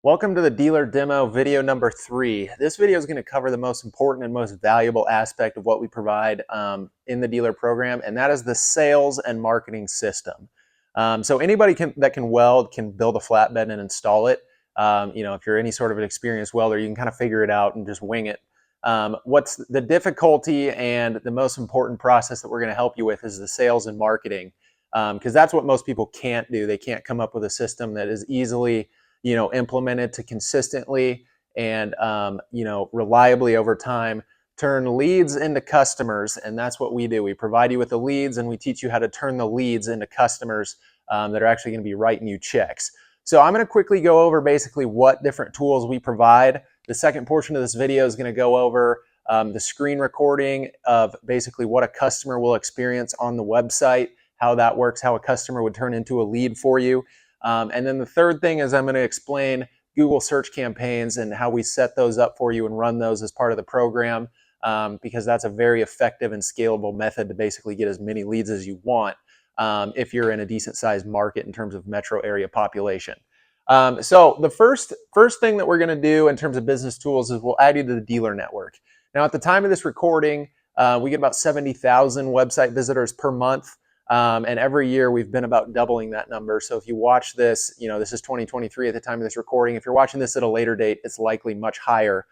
Welcome to the dealer demo video number 3. This video is going to cover the most important and most valuable aspect of what we provide in the dealer program, and that is the sales and marketing system. So anybody that can weld can build a flatbed and install it. If you're any sort of an experienced welder, you can kind of figure it out and just wing it. What's the difficulty and the most important process that we're going to help you with is the sales and marketing, because that's what most people can't do. They can't come up with a system that is easily implemented to consistently and reliably over time turn leads into customers. And that's what we do. We provide you with the leads, and we teach you how to turn the leads into customers that are actually going to be writing you checks. So I'm going to quickly go over basically what different tools we provide. The second portion of this video is going to go over the screen recording of basically what a customer will experience on the website, how that works, how a customer would turn into a lead for you. And then the third thing is I'm going to explain Google search campaigns and how we set those up for you and run those as part of the program, because that's a very effective and scalable method to basically get as many leads as you want if you're in a decent sized market in terms of metro area population. So the first thing that we're going to do in terms of business tools is we'll add you to the dealer network. Now, at the time of this recording, we get about 70,000 website visitors per month. And every year we've been about doubling that number. So if you watch this, this is 2023 at the time of this recording. If you're watching this at a later date, it's likely much higher.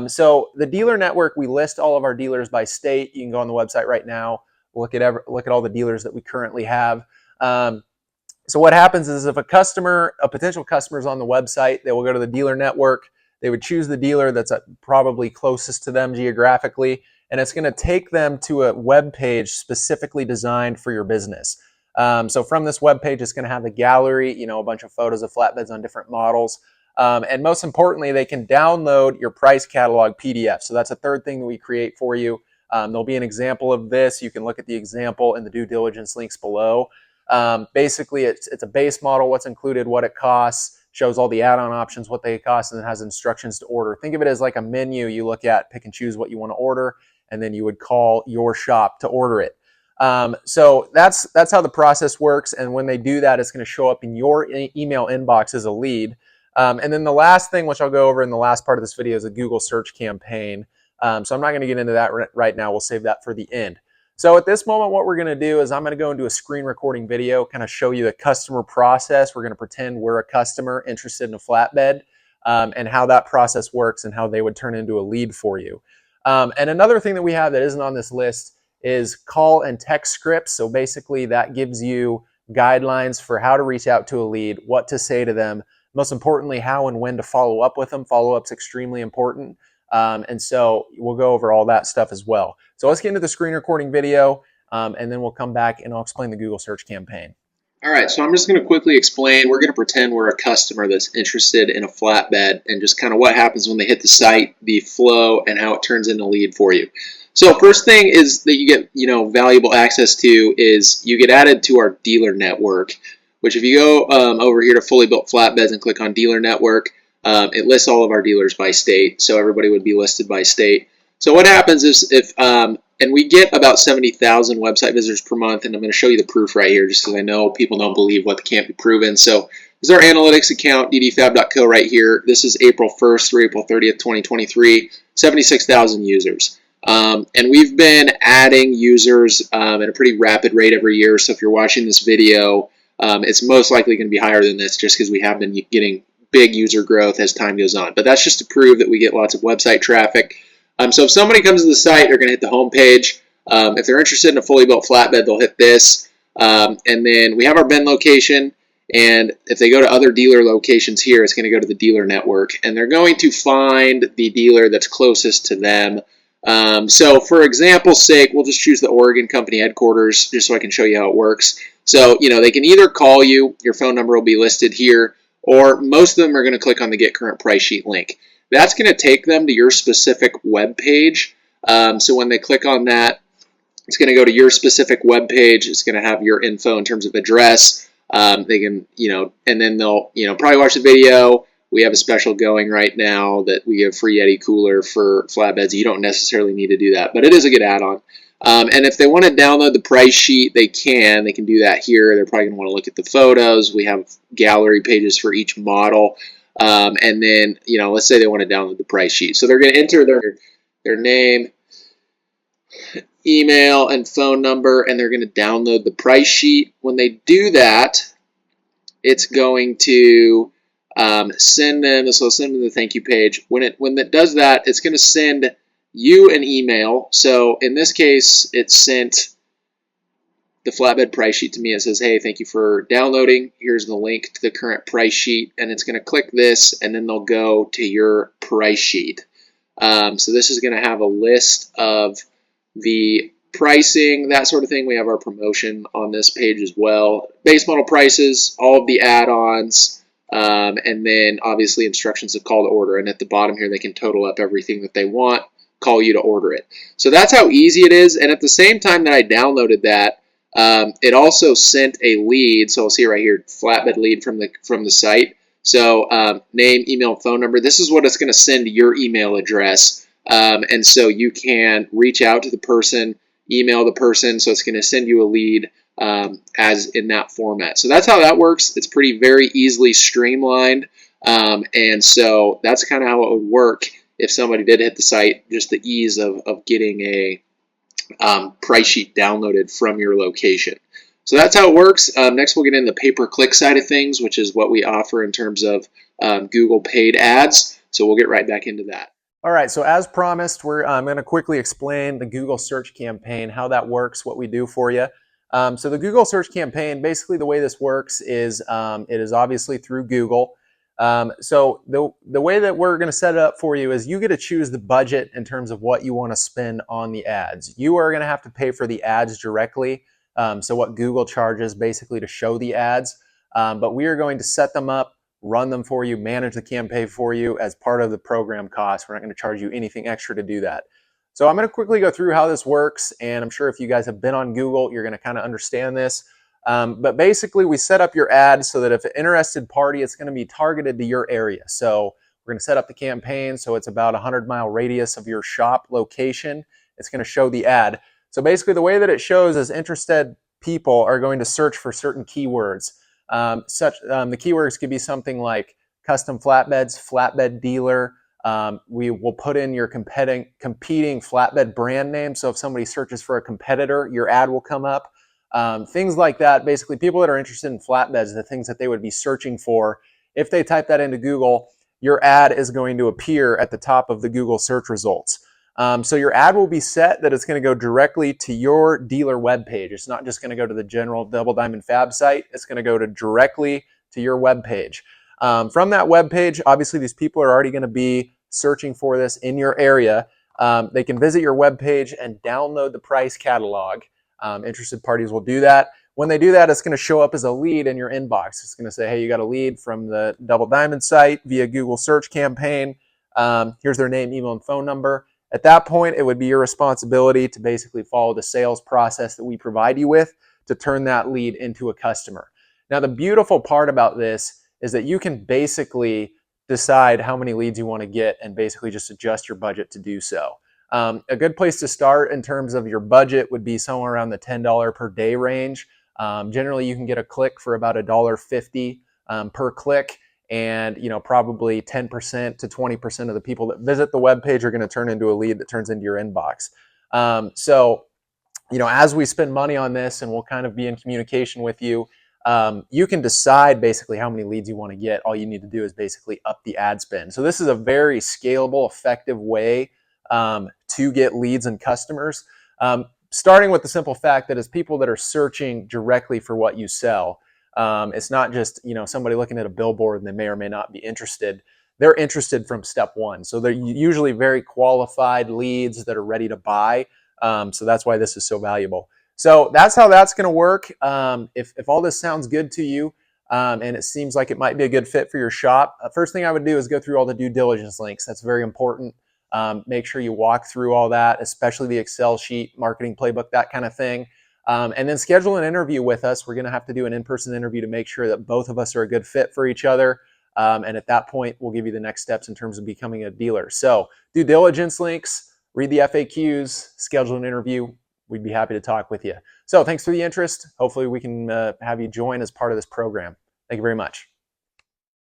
So the dealer network, we list all of our dealers by state. You can go on the website right now, look at all the dealers that we currently have. So what happens is if a potential customer is on the website, they will go to the dealer network. They would choose the dealer that's probably closest to them geographically, and it's going to take them to a web page specifically designed for your business. So from this web page, it's going to have a gallery, a bunch of photos of flatbeds on different models. And most importantly, they can download your price catalog PDF. So that's a third thing that we create for you. There'll be an example of this. You can look at the example in the due diligence links below. Basically, it's a base model, what's included, what it costs, shows all the add-on options, what they cost, and it has instructions to order. Think of it as like a menu you look at, pick and choose what you want to order, and then you would call your shop to order it. So that's how the process works. And when they do that, it's going to show up in your email inbox as a lead. And then the last thing, which I'll go over in the last part of this video, is a Google search campaign. So I'm not going to get into that right now. We'll save that for the end. So at this moment, what we're going to do is I'm going to go into a screen recording video, kind of show you the customer process. We're going to pretend we're a customer interested in a flatbed, and how that process works and how they would turn into a lead for you. And another thing that we have that isn't on this list is call and text scripts. So basically that gives you guidelines for how to reach out to a lead, what to say to them, most importantly, how and when to follow up with them. Follow-up's extremely important. And so we'll go over all that stuff as well. So let's get into the screen recording video, and then we'll come back and I'll explain the Google search campaign. All right, so I'm just going to quickly explain. We're going to pretend we're a customer that's interested in a flatbed and just kind of what happens when they hit the site, the flow, and how it turns into a lead for you. So first thing is that you get valuable access to is you get added to our dealer network, which if you go over here to Fully Built Flatbeds and click on Dealer Network, it lists all of our dealers by state, so everybody would be listed by state. So what happens is and we get about 70,000 website visitors per month, and I'm going to show you the proof right here just because I know people don't believe what can't be proven. So this is our analytics account, ddfab.co right here. This is April 1st through April 30th, 2023, 76,000 users. And we've been adding users at a pretty rapid rate every year, so if you're watching this video, it's most likely going to be higher than this just because we have been getting big user growth as time goes on. But that's just to prove that we get lots of website traffic. So if somebody comes to the site, they're going to hit the home page. If they're interested in a fully built flatbed, they'll hit this. And then we have our bin location. And if they go to other dealer locations here, it's going to go to the dealer network. And they're going to find the dealer that's closest to them. So for example's sake, we'll just choose the Oregon company headquarters just so I can show you how it works. So, they can either call you, your phone number will be listed here, or most of them are going to click on the Get Current Price Sheet link. That's going to take them to your specific web page. So when they click on that, it's going to go to your specific web page. It's going to have your info in terms of address. They can, and then they'll, probably watch the video. We have a special going right now that we give free Yeti cooler for flatbeds. You don't necessarily need to do that, but it is a good add-on. And if they want to download the price sheet, they can. They can do that here. They're probably going to want to look at the photos. We have gallery pages for each model. And then, let's say they want to download the price sheet. So they're going to enter their name, email, and phone number, and they're going to download the price sheet. When they do that, it's going to send them. So send them the thank you page. When it does that, it's going to send you an email. So in this case, it sent the flatbed price sheet to me. It says, hey, thank you for downloading. Here's the link to the current price sheet. And it's going to click this, and then they'll go to your price sheet. So this is going to have a list of the pricing, that sort of thing. We have our promotion on this page as well. Base model prices, all of the add-ons, and then obviously instructions to call to order. And at the bottom here, they can total up everything that they want, call you to order it. So that's how easy it is. And at the same time that I downloaded that, it also sent a lead. So I'll see right here, flatbed lead from the site. So name, email, phone number. This is what it's going to send to your email address. And so you can reach out to the person, email the person. So it's going to send you a lead as in that format. So that's how that works. It's very easily streamlined. And so that's kind of how it would work if somebody did hit the site, just the ease of getting a price sheet downloaded from your location. So that's how it works. Next, we'll get into the pay-per-click side of things, which is what we offer in terms of Google paid ads. So we'll get right back into that. All right, so as promised, I'm going to quickly explain the Google search campaign, how that works, what we do for you. So the Google search campaign, basically the way this works is it is obviously through Google. So the way that we're going to set it up for you is you get to choose the budget in terms of what you want to spend on the ads. You are going to have to pay for the ads directly. So what Google charges basically to show the ads, but we are going to set them up, run them for you, manage the campaign for you as part of the program cost. We're not going to charge you anything extra to do that. So I'm going to quickly go through how this works, and I'm sure if you guys have been on Google, you're going to kind of understand this. But basically, we set up your ad so that if an interested party, it's going to be targeted to your area. So we're going to set up the campaign so it's about a 100-mile radius of your shop location. It's going to show the ad. So basically, the way that it shows is interested people are going to search for certain keywords. The keywords could be something like custom flatbeds, flatbed dealer. We will put in your competing flatbed brand name. So if somebody searches for a competitor, your ad will come up. Things like that. Basically, people that are interested in flatbeds, the things that they would be searching for, if they type that into Google, your ad is going to appear at the top of the Google search results. So your ad will be set that it's going to go directly to your dealer webpage. It's not just going to go to the general Double Diamond Fab site. It's going to go directly to your webpage. From that webpage, obviously these people are already going to be searching for this in your area. They can visit your webpage and download the price catalog. Interested parties will do that. When they do that, it's going to show up as a lead in your inbox. It's going to say, hey, you got a lead from the Double Diamond site via Google search campaign. Here's their name, email, and phone number. At that point, it would be your responsibility to basically follow the sales process that we provide you with to turn that lead into a customer. Now, the beautiful part about this is that you can basically decide how many leads you want to get and basically just adjust your budget to do so. A good place to start in terms of your budget would be somewhere around the $10 per day range. Generally, you can get a click for about $1.50 per click. And probably 10% to 20% of the people that visit the webpage are going to turn into a lead that turns into your inbox. So as we spend money on this, and we'll kind of be in communication with you, you can decide basically how many leads you want to get. All you need to do is basically up the ad spend. So this is a very scalable, effective way to get leads and customers. Starting with the simple fact that it's people that are searching directly for what you sell. It's not just somebody looking at a billboard and they may or may not be interested. They're interested from step one. So they're usually very qualified leads that are ready to buy. So that's why this is so valuable. So that's how that's going to work. If all this sounds good to you and it seems like it might be a good fit for your shop, first thing I would do is go through all the due diligence links. That's very important. Make sure you walk through all that, especially the Excel sheet, marketing playbook, that kind of thing. And then schedule an interview with us. We're going to have to do an in-person interview to make sure that both of us are a good fit for each other. And at that point, we'll give you the next steps in terms of becoming a dealer. So due diligence links, read the FAQs, schedule an interview. We'd be happy to talk with you. So thanks for the interest. Hopefully we can have you join as part of this program. Thank you very much.